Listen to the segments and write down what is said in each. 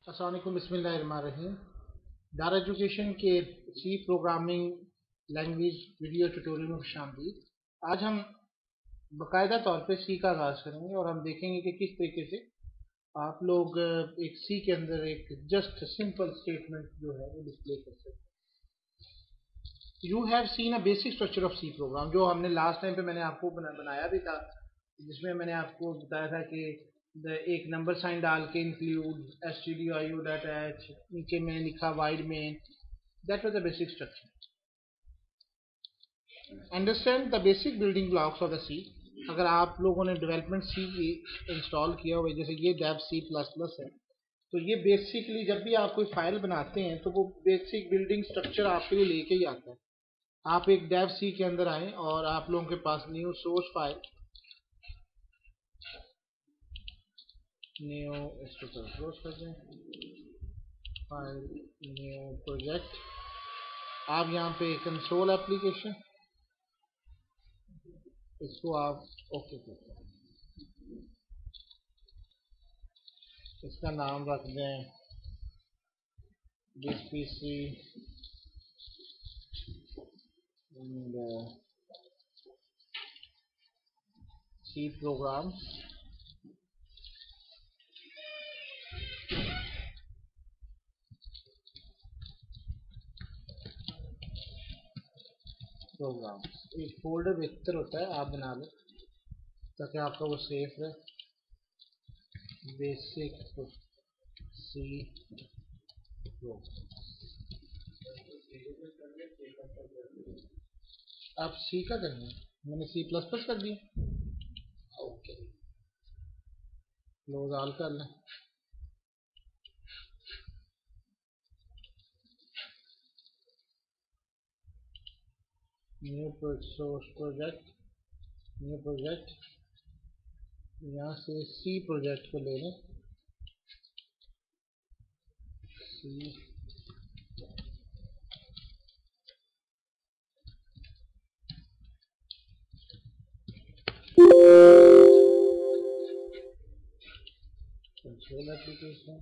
अस्सलाम वालेकुम, बिस्मिल्लाहिर्रहमानिर्रहीम। दारा एजुकेशन के C programming language video tutorial में खुशामदीद। आज हम बाकायदा तौर पे सी का आगाज़ करेंगे और हम देखेंगे कि किस तरीके से आप लोग एक सी के अंदर एक जस्ट सिंपल स्टेटमेंट जो है वो डिस्प्ले कर सकते हैं। You have seen a basic structure of C program, जो हमने लास्ट टाइम पे मैंने आपको बनाया भी था, जिसमें मैंने आपको बताया था कि एक नंबर साइन डाल के इंक्लूड stdio डाटा एच, नीचे में लिखा void main, that was the basic structure. Understand the basic building blocks of the C. अगर आप लोगों ने डेवलपमेंट सी इंस्टॉल किया हुआ है, जैसे ये डेव सी प्लस प्लस है, तो ये बेसिकली जब भी आप कोई फाइल बनाते हैं तो वो बेसिक बिल्डिंग स्ट्रक्चर आपके लिए लेके ही आता है। आप एक डेव सी के अंदर आए और आप लोगों के पास न्यू सोर्स फाइल, न्यू इसको क्लोज कर दें, फाइल न्यू प्रोजेक्ट। आप यहाँ पे कंसोल एप्लीकेशन, इसको आप ओके कर दें, इसका नाम रख दें this PC C program. Program एक फोल्डर बेहतर होता है, आप बना लो ताकि आपका वो सेफ रहे। बेसिक सी प्रोग्राम, आप सी का करना है, मैंने सी प्लस प्लस कर दिया। ओके, क्लोज ऑल कर लें। New source project, new project, यहाँ से सी प्रोजेक्ट को ले लें, सी कंसोल एप्लीकेशन।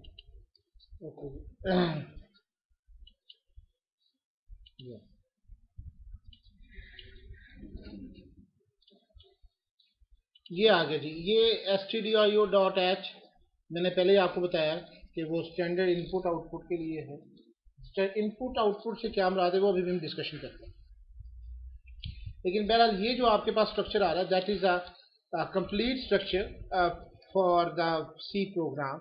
ओके ये आ गया जी, ये stdio.h मैंने पहले ही आपको बताया कि वो स्टैंडर्ड इनपुट आउटपुट के लिए है। इनपुट आउटपुट से क्या मुराद है वो अभी भी हम डिस्कशन करते हैं, लेकिन बहरहाल ये जो आपके पास स्ट्रक्चर आ रहा है that is a complete structure for the C program.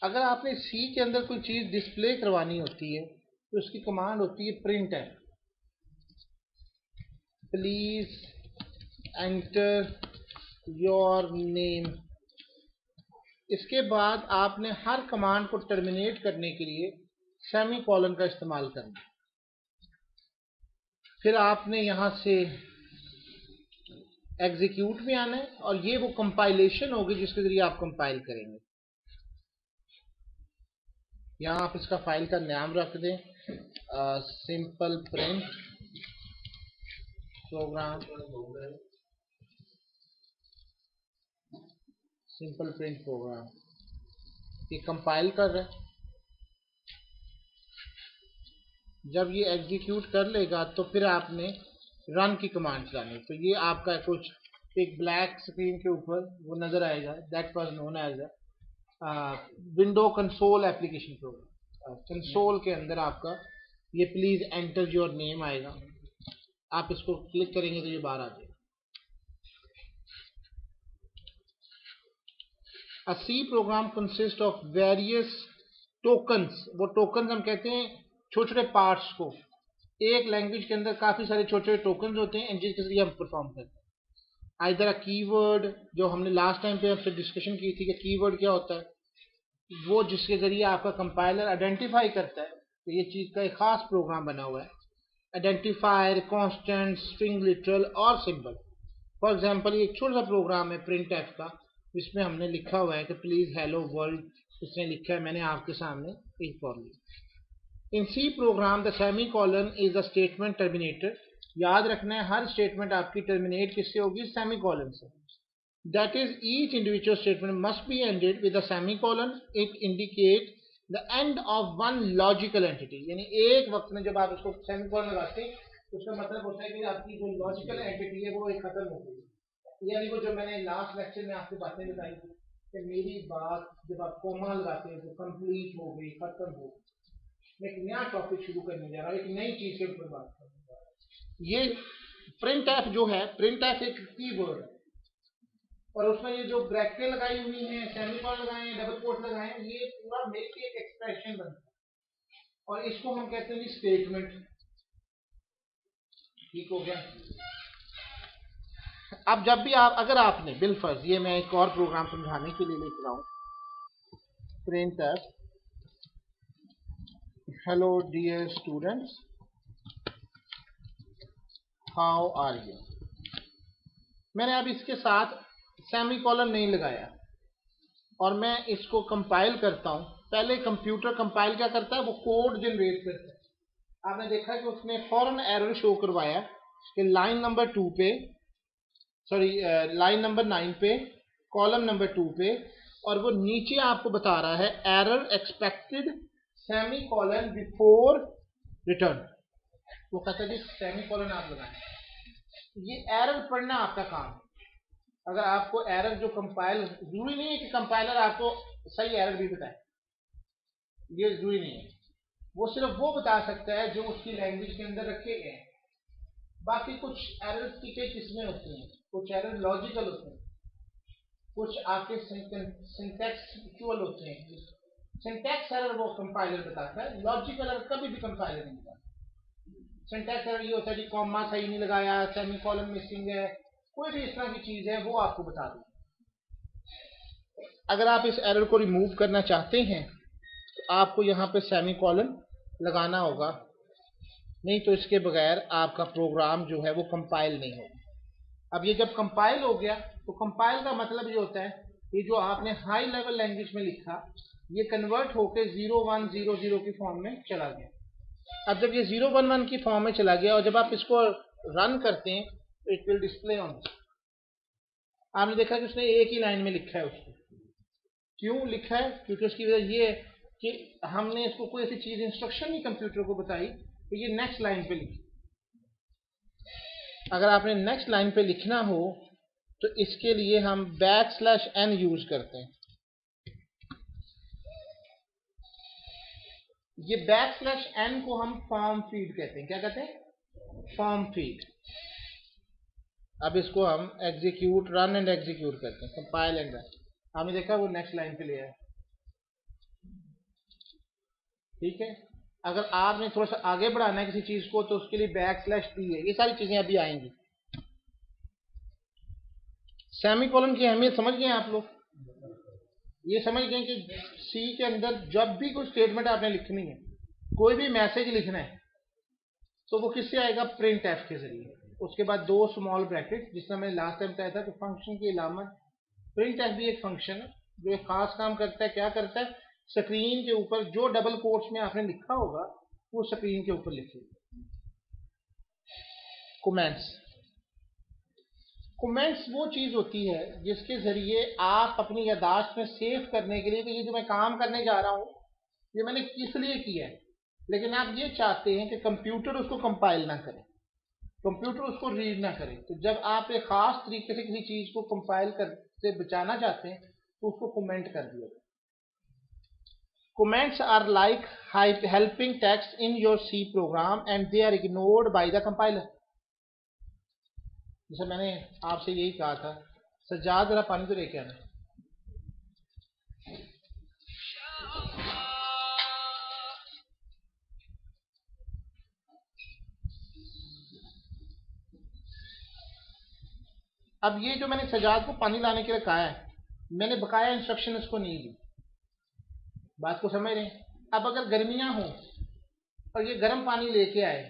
अगर आपने सी के अंदर कोई चीज डिस्प्ले करवानी होती है तो उसकी कमांड होती है प्रिंट है, प्लीज एंटर योर नेम। इसके बाद आपने हर कमांड को टर्मिनेट करने के लिए सेमी कॉलन का इस्तेमाल करना। फिर आपने यहां से एग्जीक्यूट में आना है और ये वो कंपाइलेशन होगी जिसके जरिए आप कंपाइल करेंगे। यहां आप इसका फाइल का नाम रख दें simple print program, simple print program. ये कंपाइल कर रहे हैं, जब ये एग्जीक्यूट कर लेगा तो फिर आपने रन की कमांड चलानी। तो ये आपका कुछ एक ब्लैक स्क्रीन के ऊपर वो नजर आएगा, that was known as window console application program. Console के अंदर आपका ये प्लीज एंटर योर नेम आएगा, आप इसको क्लिक करेंगे तो ये बाहर आ जाएगा। A C program consists of various tokens। वो टोकन हम कहते हैं छोटे छोटे पार्ट्स को। एक लैंग्वेज के अंदर काफी सारे छोटे छोटे टोकन होते हैं जिसके जरिए हम परफॉर्म करते हैं। आइदर अ कीवर्ड, जो हमने लास्ट टाइम पे आपसे डिस्कशन की थी कि कीवर्ड क्या होता है, वो जिसके जरिए आपका कंपाइलर आइडेंटिफाई करता है तो ये चीज का एक खास प्रोग्राम बना हुआ है। आइडेंटिफायर, कांस्टेंट, स्ट्रिंग लिटरल और सिंबल। फॉर एग्जांपल ये एक छोटा सा प्रोग्राम है प्रिंट एफ का, जिसमें हमने लिखा हुआ है कि प्लीज हेलो वर्ल्ड, इसने लिखा है, मैंने आपके सामने एक फॉर लिया। In C program the semicolon is the statement terminator. याद रखना है हर स्टेटमेंट आपकी टर्मिनेट किससे होगी, सेमी कॉलन से। that is each individual statement must be ended with a semicolon. It indicates the end of one logical entity. यानी एक वक्त में जब आप इसको सेमीकोलन लगाते हैं तो उसका मतलब होता है कि आपकी जो लॉजिकल एंटिटी है वो एक खत्म हो गई। यानी वो जो मैंने लास्ट लेक्चर में आपको बातें बताई थी कि मेरी बात जब आप कोमा लगाते हैं तो कंप्लीट हो गई, खत्म हो गई। मैं एक नया टॉपिक शुरू करने जा रहा हूँ, एक नई चीज के ऊपर बात करने जा रहा हूँ। ये प्रिंट एफ जो है, प्रिंट एफ एक कीवर्ड है और उसमें ये जो ब्रैकेट लगाई हुई है, सेमीकोलन लगाए हैं, डबल कोट लगाए हैं, ये पूरा मिलकर एक एक्सप्रेशन बनता है और इसको हम कहते हैं स्टेटमेंट। ठीक हो गया। अब जब भी आप, अगर आपने बिलफर्ज, ये मैं एक और प्रोग्राम समझाने के लिए लिख रहा हूं, printf hello dear students how are you. मैंने अब इसके साथ सेमीकोलन नहीं लगाया और मैं इसको कंपाइल करता हूं। पहले कंप्यूटर कंपाइल क्या करता है, वो कोड जनरेट करता है। आपने देखा कि उसने फौरन एरर शो करवाया कि लाइन नंबर 2 पे, सॉरी लाइन नंबर 9 पे, कॉलम नंबर 2 पे, और वो नीचे आपको बता रहा है error expected semicolon before return. वो कहता है जी सेमीकोलन आप लगाएं। ये एरर पढ़ना आपका काम है। अगर आपको एरर जो कंपाइल, जरूरी नहीं है कि कंपाइलर आपको सही एरर भी बताए, ये जरूरी नहीं है। वो सिर्फ वो बता सकता है जो उसकी लैंग्वेज के अंदर रखे गए हैं। बाकी कुछ एरर की कई किस्में होती हैं, कुछ एरर लॉजिकल होते हैं, कुछ आपके सिंटैक्सुअल होते हैं। सिंटैक्स एरर वो कंपाइलर बताता है, लॉजिकल एरर कभी भी कंपाइलर नहीं बताता। सिंटैक्स एरर ये होता है कि कॉमा सही नहीं लगाया, सेमीकोलन मिसिंग है, कोई भी इस तरह की चीज है वो आपको बता दूं। अगर आप इस एरर को रिमूव करना चाहते हैं तो आपको यहाँ पे सेमीकोलन लगाना होगा, नहीं तो इसके बगैर आपका प्रोग्राम जो है वो कंपाइल नहीं होगा। अब ये जब कंपाइल हो गया तो कंपाइल का मतलब ये होता है कि जो आपने हाई लेवल लैंग्वेज में लिखा ये कन्वर्ट होकर 0100 की फॉर्म में चला गया। अब जब ये 011 की फॉर्म में चला गया और जब आप इसको रन करते हैं तो इट विल डिस्प्ले ऑन। आपने देखा कि उसने एक ही लाइन में लिखा है उसको। क्यों लिखा है? क्योंकि उसकी वजह ये है कि हमने इसको कोई ऐसी चीज इंस्ट्रक्शन नहीं कंप्यूटर को बताई तो ये नेक्स्ट लाइन पे लिखी। अगर आपने नेक्स्ट लाइन पे लिखना हो तो इसके लिए हम \n यूज करते हैं। ये \n को हम फॉर्म फीड कहते हैं। क्या कहते हैं? Form feed. अब इसको हम एग्जीक्यूट, रन एंड एग्जीक्यूट करते हैं, कंपाइल एंड रन। हमने देखा वो नेक्स्ट लाइन पे ले आया। ठीक है। अगर आपने थोड़ा सा आगे बढ़ाना है किसी चीज को तो उसके लिए \t है। ये सारी चीजें अभी आएंगी। सेमीकोलन की अहमियत समझ गए आप लोग? ये समझ गए कि सी के अंदर जब भी कोई स्टेटमेंट आपने लिखनी है, कोई भी मैसेज लिखना है, तो वो किससे आएगा? प्रिंट एफ के जरिए। उसके बाद 2 स्मॉल ब्रैकेट, जिसमें मैंने लास्ट टाइम बताया था कि फंक्शन की अलामत। प्रिंट एफ भी एक फंक्शन है जो एक खास काम करता है। क्या करता है? स्क्रीन के ऊपर जो डबल कोट्स में आपने लिखा होगा वो स्क्रीन के ऊपर लिखेगा। कमेंट्स। कमेंट्स वो चीज होती है जिसके जरिए आप अपनी यादाश्त में सेव करने के लिए कि ये जो मैं काम करने जा रहा हूं ये मैंने किस लिए किया है, लेकिन आप ये चाहते हैं कि कंप्यूटर उसको कंपाइल ना करे, कंप्यूटर उसको रीड ना करे। तो जब आप एक खास तरीके से किसी चीज को कंपाइल कर से बचाना चाहते हैं तो उसको कमेंट कर दिया। Comments are like helping text in your C program and they are ignored by the compiler. जैसे मैंने आपसे यही कहा था, सज्जाद जरा पानी तो लेके आना। अब ये जो मैंने सज्जाद को पानी लाने के लिए कहा है, मैंने बकाया इंस्ट्रक्शन इसको नहीं दी। बात को समझ रहे हैं? अब अगर गर्मियां हो और ये गर्म पानी लेके आए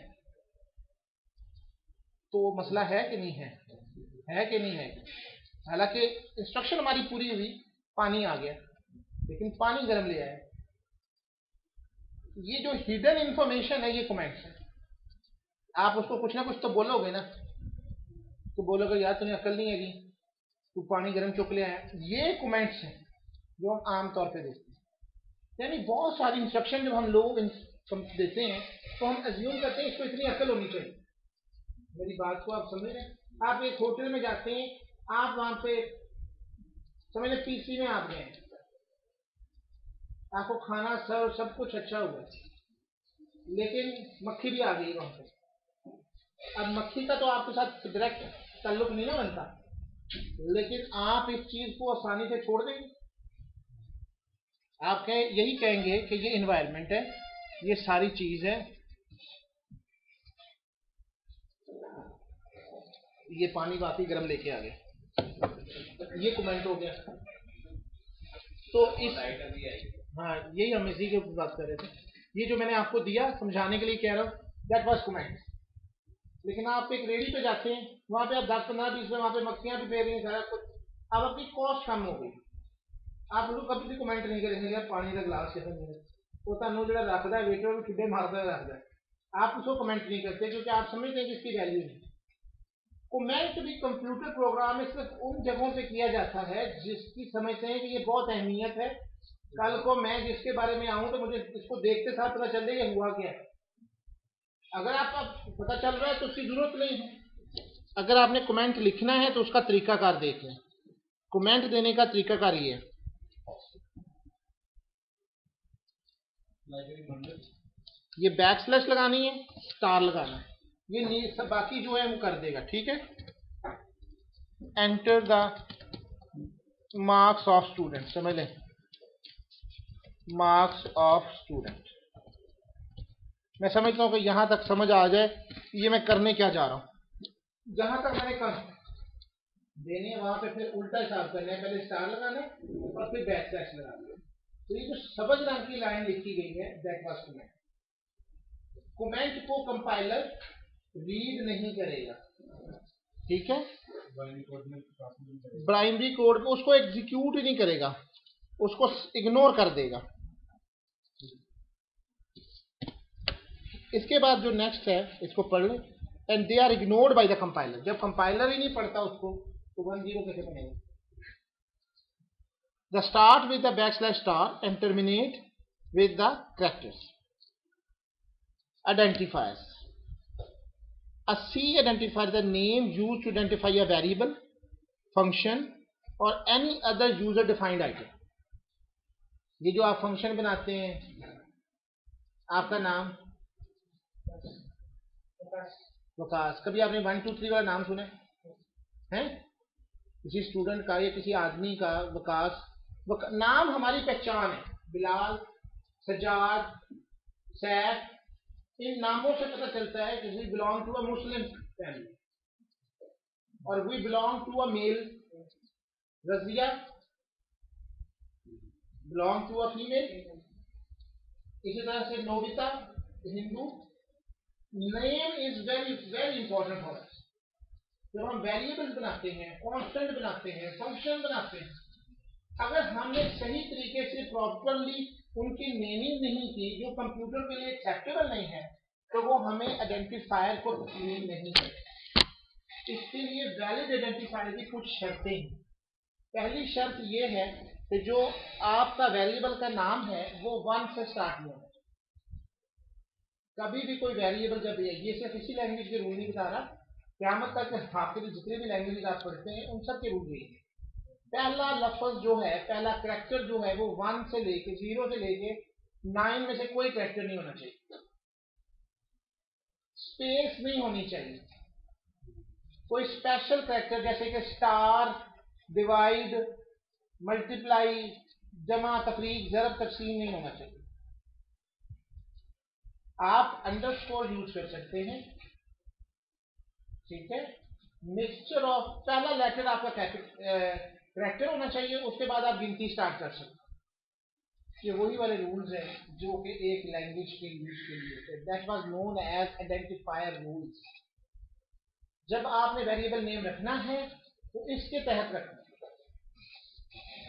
तो मसला है कि नहीं है? है कि नहीं है? हालांकि इंस्ट्रक्शन हमारी पूरी हुई, पानी आ गया, लेकिन पानी गर्म ले आए। ये जो हिडन इंफॉर्मेशन है ये कमेंट्स है। आप उसको कुछ ना कुछ तो बोलोगे ना, तो बोलोगे यार तुम्हें अकल नहीं है, तू पानी गर्म चुक ले आया, ये कमेंट्स हैं जो हम आमतौर पे देखते हैं। यानी बहुत सारी इंस्ट्रक्शन जब हम लोग देते हैं तो हम अज्यूम करते हैं इसको इतनी अकल होनी चाहिए। मेरी बात को आप समझ रहे हैं? आप एक होटल में जाते हैं, आप वहां पे समझ लें पीसी में आप गए, आपको खाना सर्व सब कुछ अच्छा हुआ, लेकिन मक्खी भी आ गई वहां पे। अब मक्खी का तो आपके साथ डायरेक्ट ताल्लुक नहीं ना बनता, लेकिन आप इस चीज को आसानी से छोड़ देंगे। आप यही कहेंगे कि ये इन्वायरमेंट है, ये सारी चीज है, ये पानी वाकई गर्म लेके आ गया, ये कमेंट हो गया। तो इस हाँ, यही हम इसी के ऊपर बात कर रहे थे। ये जो मैंने आपको दिया समझाने के लिए कह रहा हूँ, दैट वाज कमेंट। लेकिन आप एक रेडी पे जाते हैं, वहां पे आप 10-15-20 में वहां पे मक्खियां भी फेर रही हैं, सारा कुछ। अब आपकी कॉस्ट कम हो गई, आप लोग कभी भी कमेंट नहीं करेंगे यार पानी का गिलास कैसे नहीं है, वो तनु जो रखता है वेटर भी ठुडे मारता है रखता है, आप उसको कमेंट नहीं करते क्योंकि आप समझते हैं कि इसकी वैल्यू नहीं। कमेंट भी कंप्यूटर प्रोग्राम में सिर्फ उन जगहों पे किया जाता है जिसकी समझते हैं कि ये बहुत अहमियत है, कल को मैं जिसके बारे में आऊं तो मुझे इसको देखते साथ पता चल जाए हुआ क्या है। अगर आपका पता चल रहा है तो उसकी जरूरत नहीं है। अगर आपने कमेंट लिखना है तो उसका तरीकाकार देख लें। कमेंट देने का तरीकाकार ये है, ये बैकस्लैश लगानी है, स्टार लगाना है, ये सब बाकी जो है वो कर देगा, ठीक है। Enter the marks of student, समझ लें मार्क्स ऑफ स्टूडेंट। मैं समझता हूं कि यहां तक समझ आ जाए ये मैं करने क्या जा रहा हूं। जहां तक मैंने कर देने वहां पे फिर उल्टा हिसाब करना है, पहले स्टार लगाना है और फिर बैक स्लैश लगाना है। तो ये जो सबज रंग की लाइन लिखी गई है दैट वाज कमेंट। कमेंट को कंपाइलर रीड नहीं करेगा, ठीक है। बाइनरी कोड में उसको एग्जीक्यूट ही नहीं करेगा, उसको इग्नोर कर देगा। इसके बाद जो नेक्स्ट है इसको पढ़ लें, and they are ignored by the compiler. जब कंपाइलर ही नहीं पढ़ता उसको तो 10 कैसे बनेगा। The start with the backslash star and terminate with the characters. Identifiers. A C identifies the name used to identify a variable, function or any other user defined item. ये जो आप फंक्शन बनाते हैं, आपका नाम वकास, कभी आपने 1 2 3 वाला नाम सुना है? किसी स्टूडेंट का या किसी आदमी का वकास, नाम हमारी पहचान है। बिलाल, सजाद, सैफ, इन नामों से पता चलता है कि we belong to a Muslim family और we belong to a male. Razia belong to a female. इसी तरह से Nobita Hindu. Name is very very important for us. जब हम वेरिएबल्स बनाते हैं, कांस्टेंट बनाते हैं, फंक्शन बनाते हैं, अगर हमने सही तरीके से प्रॉपरली उनकी नेमिंग नहीं की जो कंप्यूटर के लिए एक्सेप्टेबल नहीं है तो वो हमें आइडेंटिफायर को तस्लीम नहीं करेगा। इसके लिए वैलिड आइडेंटिफायर की कुछ शर्तें हैं। पहली शर्त ये है कि जो आपका वेरिएबल का नाम है वो 1 से स्टार्ट नहीं होना। कभी भी कोई वेरिएबल जब ये सिर्फ इसी लैंग्वेज के रूल नहीं बता रहा, क़यामत तक आपके लिए जितने भी लैंग्वेज आप पढ़ते हैं उन सब के रूल यही है। पहला लफ्ज जो है, पहला कैरेक्टर जो है वो 1 से लेके 0 से लेके 9 में से कोई कैरेक्टर नहीं होना चाहिए। स्पेस नहीं होनी चाहिए। कोई स्पेशल कैरेक्टर जैसे कि स्टार, डिवाइड, मल्टीप्लाई, जमा, तफरीक, ज़रब, तकसीम नहीं होना चाहिए। आप अंडरस्कोर यूज कर सकते हैं, ठीक है। मिक्सचर ऑफ, पहला लेटर आपका कैरेक्टर होना चाहिए, उसके बाद आप गिनती स्टार्ट कर सकते हैं। ये वही वाले रूल्स हैं जो कि एक लैंग्वेज के यूज के लिए, that was known as identifier rules. जब आपने वेरिएबल नेम रखना है तो इसके तहत रखना है।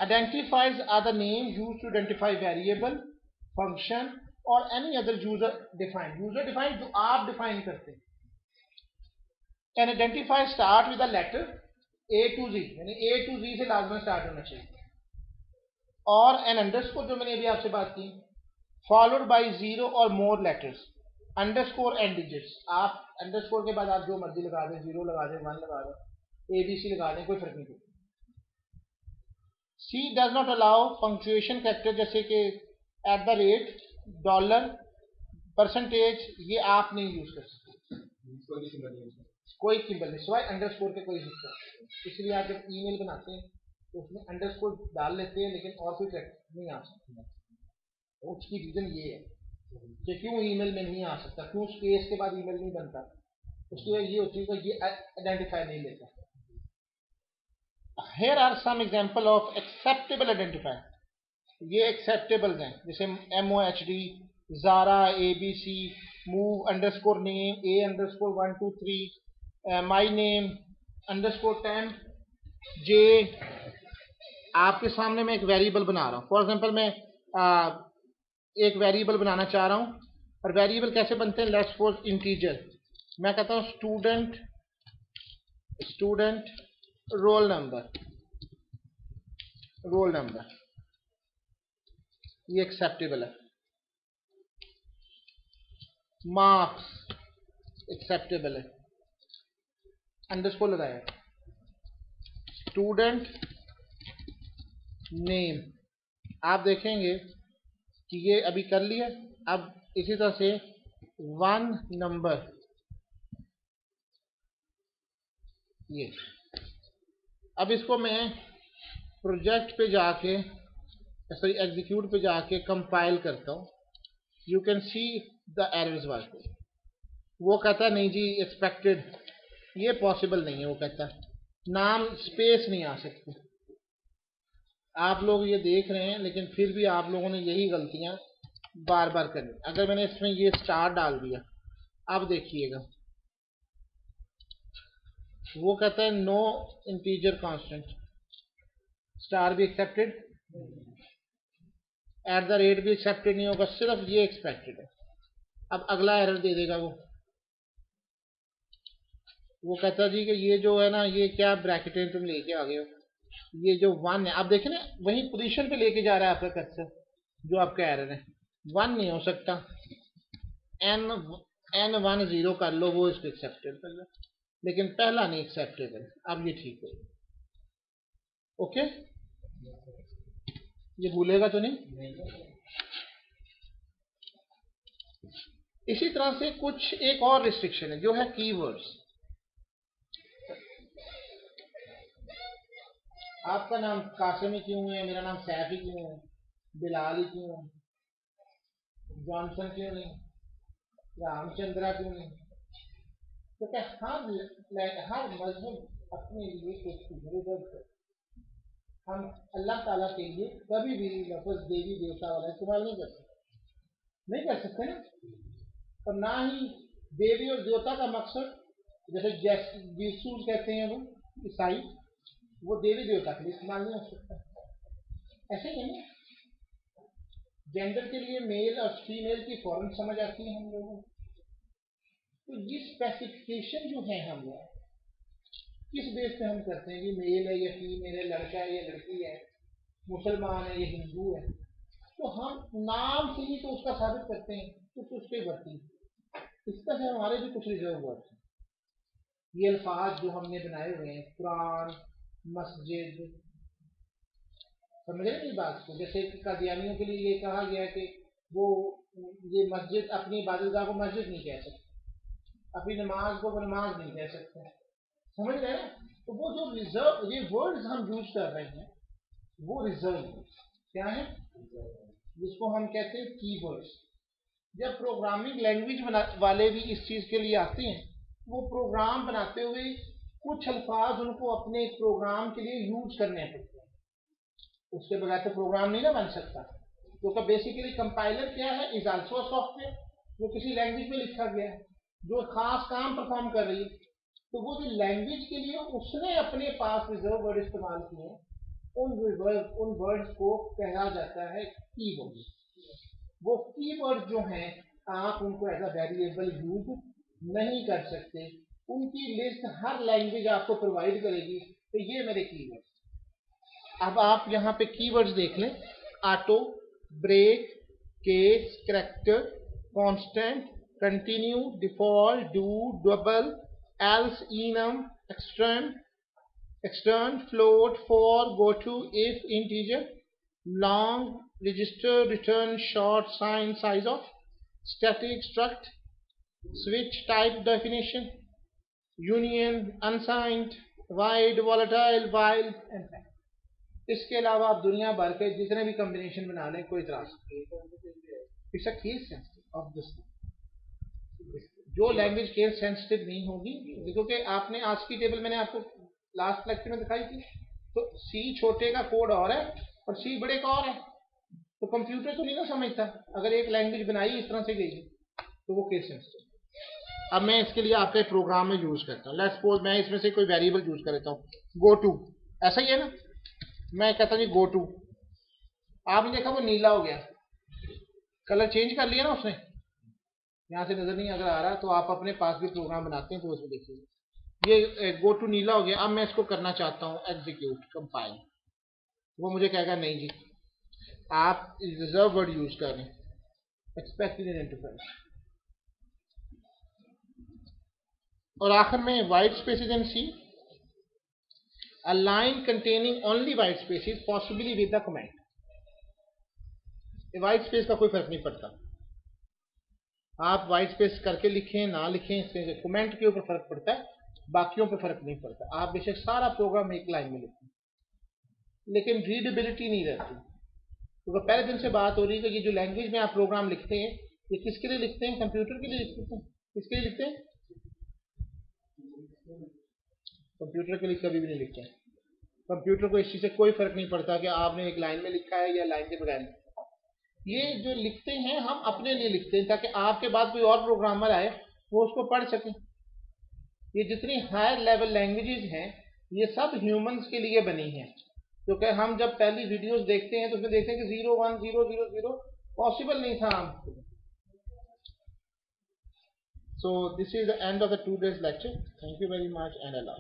Identifiers are the name used to identify variable, function और any other user defined. User defined जो आप डिफाइन करते हैं। An identifier start with a letter A to G, यानी ए टू जी से लाजमन स्टार्ट होना चाहिए। और एन अंडरस्कोर जो मैंने अभी आपसे बात की, फॉलोड बाय जीरो और मोर लेटर्स, अंडरस्कोर एंड डिजिट्स। आप अंडरस्कोर के बाद आप जो मर्जी लगा दें, जीरो लगा दें, वन लगा दें, ABC लगा दें, कोई फर्क नहीं पड़ता। C does not allow punctuation character, जैसे कि at the rate, dollar, percentage, ये आप नहीं यूज कर सकते, कोई सिंबल नहीं, सिवाय अंडरस्कोर के कोई सिस्टम। इसलिए आप जब ईमेल बनाते हैं तो उसमें अंडरस्कोर डाल लेते हैं, लेकिन और कोई कैरेक्टर नहीं आ सकता। उसकी रीजन ये है कि क्यों ईमेल में नहीं आ सकता, क्यों स्पेस के बाद ईमेल नहीं बनता, उसकी वजह ये होती है कि ये आइडेंटिफाई नहीं लेता। Here are some example of acceptable identifier. ये acceptables हैं, जैसे MOHD, Zara, ABC, move underscore name, A underscore 123, my name underscore temp, J। आपके सामने मैं एक वेरिएबल बना रहा हूँ। फॉर एग्जाम्पल मैं एक वेरिएबल बनाना चाह रहा हूँ, और वेरिएबल कैसे बनते हैं? लेट्स सपोज इंटीजर, मैं कहता हूँ स्टूडेंट रोल नंबर, ये एक्सेप्टेबल है। मार्क्स एक्सेप्टेबल है, अंडरस्कोर लगाया। स्टूडेंट नेम, आप देखेंगे कि ये अभी कर लिया। अब इसी तरह से वन नंबर, ये। अब इसको मैं प्रोजेक्ट पे जाके, सॉरी एग्जीक्यूट पे जाके कंपाइल करता हूँ। You can see the errors work. वो कहता नहीं जी एक्सपेक्टेड, ये पॉसिबल नहीं है। वो कहता नाम स्पेस नहीं आ सकती। आप लोग ये देख रहे हैं, लेकिन फिर भी आप लोगों ने यही गलतियां बार बार करनी। अगर मैंने इसमें ये स्टार डाल दिया, अब देखिएगा वो कहता है नो इंटीजर कांस्टेंट, स्टार भी एक्सेप्टेड, एट द रेट भी एक्सेप्टेड नहीं होगा, सिर्फ ये एक्सपेक्टेड है। अब अगला एरर दे देगा वो कहता जी कि ये जो है ना, ये क्या ब्रैकेटें तुम लेके आ गए हो, ये जो वन है, आप देखें ना वही पोजीशन पे लेके जा रहा है आपका कर्सर, जो आपका एरर है। वन नहीं हो सकता, n1 0 कर लो, वो इसको एक्सेप्टेड कर लो, लेकिन पहला नहीं एक्सेप्टेबल। अब ये ठीक हो, ओके, ये भूलेगा तो नहीं। इसी तरह से कुछ एक और रिस्ट्रिक्शन है जो है कीवर्ड्स। आपका नाम कासिम ही क्यों है, मेरा नाम सैफ ही क्यों है, बिलाल ही क्यों है, जॉनसन क्यों नहीं, रामचंद्रा क्यों नहीं? तो क्या हर मजहब अपने लिए कुछ रिजर्व है। हम अल्लाह ताला के लिए कभी भी लफ्ज देवी देवता वाला इस्तेमाल नहीं कर सकते ना। और ना ही देवी और देवता का मकसद, जैसे यीशु कहते हैं वो ईसाई, वो देवी देवता के लिए इस्तेमाल नहीं हो सकता। ऐसे ही है ना, जेंडर के लिए मेल और फीमेल की फौरन समझ आती है हम लोगों को। तो ये स्पेसिफिकेशन जो है हम लोग किस बेस पे हम करते हैं कि मेल है या फीमेल है, लड़का है या लड़की है, मुसलमान है या हिंदू है, तो हम नाम से ही तो उसका साबित करते हैं, कुछ उसके बढ़ती। इस तरह से हमारे भी कुछ रिजर्व वर्ड्स हैं। ये अल्फाज जो हमने बनाए हुए हैं, कुरान, मस्जिद, समझ रहे हैं बात को? जैसे कादियानियों के लिए ये कहा गया कि वो ये मस्जिद, अपनी इबादतगाह को मस्जिद नहीं कह सकते, अपनी नमाज को वो नमाज नहीं कह सकते, समझ रहे हैं? तो वो जो रिजर्व ये वर्ड्स हम यूज कर रहे हैं, वो रिजर्व क्या है, जिसको हम कहते हैं कीवर्ड्स। जब प्रोग्रामिंग लैंग्वेज वाले भी इस चीज के लिए आते हैं, वो प्रोग्राम बनाते हुए कुछ अल्फाज उनको अपने प्रोग्राम के लिए यूज करने पड़ते हैं, उसके बगैर तो प्रोग्राम नहीं ना बन सकता। तो बेसिकली कंपाइलर क्या है, इज आल्सो सॉफ्टवेयर जो किसी लैंग्वेज में लिखा गया है, जो खास काम परफॉर्म कर रही है। तो वो जो लैंग्वेज के लिए उसने अपने पास रिजर्व वर्ड इस्तेमाल किए, उन वर्ड्स को कहा जाता है कीवर्ड्स। वो कीवर्ड जो हैं, आप उनको एज अ वेरिएबल यूज नहीं कर सकते। उनकी लिस्ट हर लैंग्वेज आपको प्रोवाइड करेगी, तो ये मेरे कीवर्ड्स। अब आप यहाँ पे कीवर्ड्स देख लें, auto, break, case, character, constant, continue, default, do, double, else, enum, extern, float, for, go to, if, integer, long, register, return, short, sign, size of, static, struct, switch, type, definition, union, unsigned, void, volatile, while, and fact। इसके अलावा आप दुनिया भर के जितने भी combination बना लें, कोई इतराज नहीं। It's a case sensitive of this. जो लैंग्वेज केस सेंसिटिव नहीं होगी, देखो कि आपने आज की टेबल मैंने आपको लास्ट लेक्चर में दिखाई थी, तो सी छोटे का कोड और है और सी बड़े का और है, तो कंप्यूटर तो नहीं ना समझता अगर एक लैंग्वेज बनाई इस तरह से गई तो वो केस सेंसिटिव। अब मैं इसके लिए आपके प्रोग्राम में यूज करता हूँ। लेट्स सपोज मैं इसमें से कोई वेरिएबल यूज कर लेता हूँ, गो टू, ऐसा ही है ना। मैं कहता हूँ जी गो टू, आपने देखा वो नीला हो गया, कलर चेंज कर लिया ना उसने, यहाँ से नजर नहीं अगर आ रहा, तो आप अपने पास भी प्रोग्राम बनाते हैं तो उसमें देखिए ये गो टू नीला हो गया। अब मैं इसको करना चाहता हूँ एग्जीक्यूट, कंपाइल, वो मुझे कहेगा नहीं जी आप रिजर्व वर्ड यूज कर रहे हैं, एक्सपेक्टेड इंटरफेरेंस। और आखिर में white spaces in C, a line containing only white spaces possibly with the comment। White space का कोई फर्क नहीं पड़ता, आप वाइट स्पेस करके लिखें ना लिखें, इससे कमेंट के ऊपर फर्क पड़ता है, बाकियों पे फर्क नहीं पड़ता। आप बेशक सारा प्रोग्राम एक लाइन में लिखें लेकिन रीडेबिलिटी नहीं रहती। तो पहले दिन से बात हो रही है कि ये जो लैंग्वेज में आप प्रोग्राम लिखते हैं ये किसके लिए लिखते हैं? कंप्यूटर के लिए लिखते हैं। किसके लिए लिखते हैं? कंप्यूटर के लिए कभी भी नहीं लिखते हैं। कंप्यूटर को इस चीज से कोई फर्क नहीं पड़ता कि आपने एक लाइन में लिखा है या लाइन के बगैर लिखा है। ये जो लिखते हैं हम अपने लिए लिखते हैं ताकि आपके बाद कोई और प्रोग्रामर आए वो उसको पढ़ सके। ये जितनी हायर लेवल लैंग्वेजेस हैं ये सब ह्यूमंस के लिए बनी हैं, क्योंकि हम जब पहली वीडियोस देखते हैं तो उसमें देखते हैं कि 0 1 0 0 0 पॉसिबल नहीं था हमको। So this is the end of the 2 days lecture. Thank you very much and Allah.